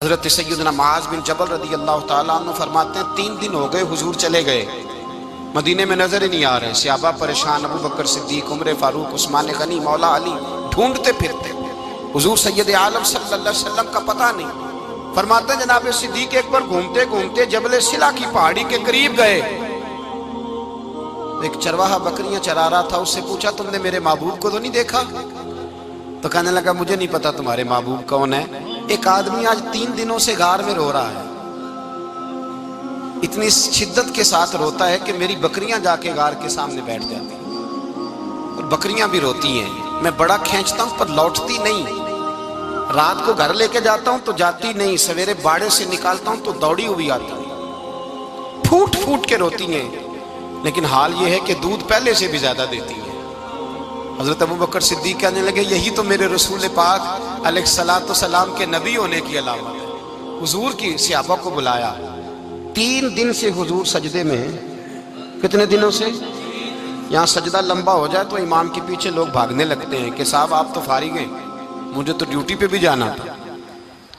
حضرت سیدنا معاذ بن جبل رضی اللہ تعالیٰ عنہ فرماتے ہیں 3 دن ہو گئے حضور چلے گئے، مدینے میں نظر ہی نہیں آ رہے۔ صحابہ پریشان، ابو بکر صدیق، عمر فاروق، عثمان غنی، مولا علی ڈھونڈتے پھرتے، حضور سید عالم صلی اللہ علیہ وسلم کا پتہ نہیں۔ فرماتے ہیں جناب صدیق ایک بار گھومتے گھومتے جبل سلا کی پہاڑی کے قریب گئے، ایک چرواہا بکریاں چرا رہا تھا، اس سے پوچھا تم نے میرے محبوب کو تو نہیں دیکھا؟ تو کہنے لگا مجھے نہیں پتا تمہارے محبوب کون ہے۔ ایک آدمی آج 3 دنوں سے غار میں رو رہا ہے، اتنی شدت کے ساتھ روتا ہے کہ میری بکریاں جا کے غار کے سامنے بیٹھ جاتی ہیں، اور بکریاں بھی روتی ہیں، میں بڑا کھینچتا ہوں پر لوٹتی نہیں، رات کو گھر لے کے جاتا ہوں تو جاتی نہیں، سویرے باڑے سے نکالتا ہوں تو دوڑی ہوئی آتی ہے، پھوٹ پھوٹ کے روتی ہیں، لیکن حال یہ ہے کہ دودھ پہلے سے بھی زیادہ دیتی ہیں۔ حضرت ابو بکر صدیق کہنے لگے یہی تو میرے رسول پاک علیہ السلام کے نبی ہونے کی علامت ہے۔ حضور کی صحابہ کو بلایا، 3 دن سے حضور سجدے میں ہیں۔ کتنے دنوں سے؟ یہاں سجدہ لمبا ہو جائے تو امام کے پیچھے لوگ بھاگنے لگتے ہیں کہ صاحب آپ تو فارغ ہیں، مجھے تو ڈیوٹی پہ بھی جانا تھا۔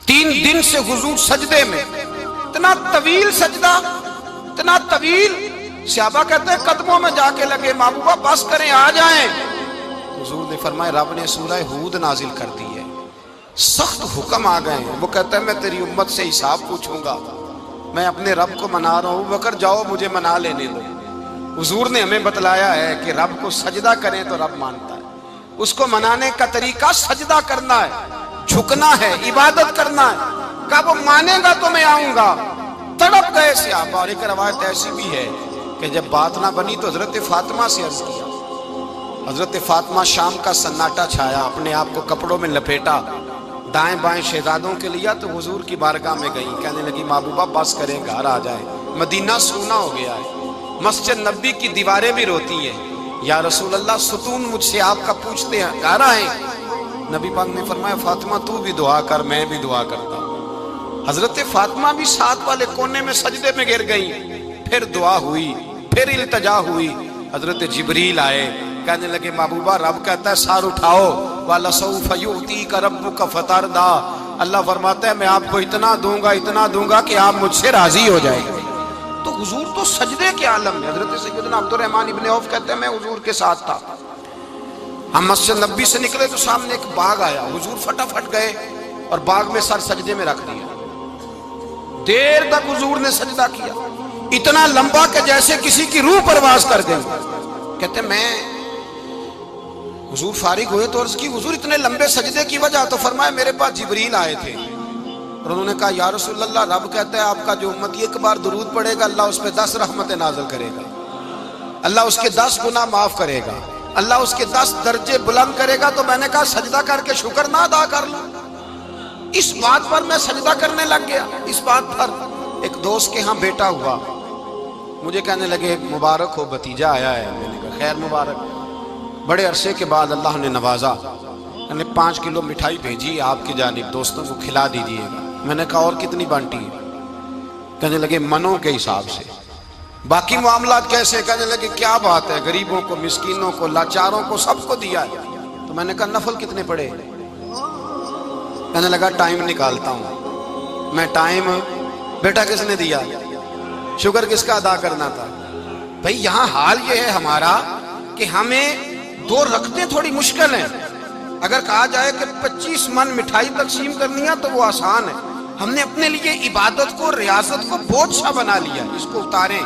3 دن سے حضور سجدے میں، اتنا طویل سجدہ، اتنا طویل۔ صحابہ کہتے ہیں قدموں میں جا کے لگے، محبوبہ بس کریں آ جائیں۔ حضور نے فرمایا رب نے سورہ ہود نازل کر دی ہے، سخت حکم آ گئے ہیں۔ وہ کہتا ہے میں تیری امت سے حساب پوچھوں گا، میں اپنے رب کو منا رہا ہوں، بکر جاؤ مجھے منا لینے دو۔ حضور نے ہمیں بتلایا ہے کہ رب کو سجدہ کریں تو رب مانتا ہے، اس کو منانے کا طریقہ سجدہ کرنا ہے، جھکنا ہے، عبادت کرنا ہے۔ کہا وہ مانے گا تو میں آؤں گا۔ تڑپ گئے صحابہ۔ اور ایک روایت ایسی بھی ہے کہ جب بات نہ بنی تو حضرت فاطمہ سے عرض کیا، حضرت فاطمہ شام کا سناٹا چھایا، اپنے آپ کو کپڑوں میں لپیٹا، دائیں بائیں شہزادوں کے لیا تو حضور کی بارگاہ میں گئی، کہنے لگی محبوبہ بس کریں گھر آ جائے، مدینہ سونا ہو گیا ہے، مسجد نبی کی دیواریں بھی روتی ہیں، یا رسول اللہ ستون مجھ سے آپ کا پوچھتے ہیں گھر آئیں۔ نبی پاک نے فرمایا فاطمہ تو بھی دعا کر، میں بھی دعا کرتا ہوں۔ حضرت فاطمہ بھی ساتھ والے کونے میں سجدے میں گر گئیں، پھر دعا ہوئی، پھر التجا ہوئی۔ حضرت جبریل آئے، کہنے لگے محبوبہ رب کہتا ہے سار اٹھاؤ، وَلَسَوْفَ يُؤْتِيكَ رَبُّكَ فَتَرْضَىٰ، اللہ فرماتا ہے میں آپ کو اتنا دوں گا کہ آپ مجھ سے راضی ہو جائیں گے۔ تو حضور تو سجدے کے عالم میں۔ حضرت سیدنا عبد الرحمن ابن عوف کہتے ہیں میں حضور کے ساتھ تھا، ہم مسجد نبی سے نکلے تو سامنے ایک باغ آیا، حضور فٹافٹ گئے اور باغ میں سر سجدے میں رکھ دیا، دیر تک حضور نے سجدہ کیا، اتنا لمبا کہ جیسے کسی کی روح پرواز کر گئی۔ کہتے میں حضور فارغ ہوئے تو عرض کی حضور اتنے لمبے سجدے کی وجہ؟ تو فرمایا میرے پاس جبریل آئے تھے اور انہوں نے کہا یا رسول اللہ رب کہتا ہے آپ کا جو امتی ایک بار درود پڑھے گا اللہ اس پہ 10 رحمتیں نازل کرے گا، اللہ اس کے 10 گناہ معاف کرے گا، اللہ اس کے 10 درجے بلند کرے گا۔ تو میں نے کہا سجدہ کر کے شکر نہ ادا کر لوں؟ اس بات پر میں سجدہ کرنے لگ گیا۔ اس بات پر ایک دوست کے ہاں بیٹا ہوا، مجھے کہنے لگے مبارک ہو بھتیجا آیا ہے۔ میں نے کہا خیر مبارک۔ بڑے عرصے کے بعد اللہ نے نوازا، میں نے 5 کلو مٹھائی بھیجی آپ کی جانب، دوستوں کو کھلا دیجیے گا۔ میں نے کہا اور کتنی بانٹی ہے؟ کہنے لگے منوں کے حساب سے۔ باقی معاملات کیسے؟ کہنے لگے کیا بات ہے، غریبوں کو، مسکینوں کو، لاچاروں کو، سب کو دیا ہے۔ تو میں نے کہا نفل کتنے پڑے؟ کہنے لگا ٹائم نکالتا ہوں۔ میں ٹائم بیٹا کس نے دیا؟ شکر کس کا ادا کرنا تھا؟ بھئی یہاں حال یہ ہے ہمارا کہ ہمیں 2 رکھتے تھوڑی مشکل ہیں، اگر کہا جائے کہ 25 من مٹھائی تقسیم کرنی ہے تو وہ آسان ہے، ہم نے اپنے لیے عبادت کو، ریاضت کو بوجھ سا بنا لیا، اس کو اتاریں۔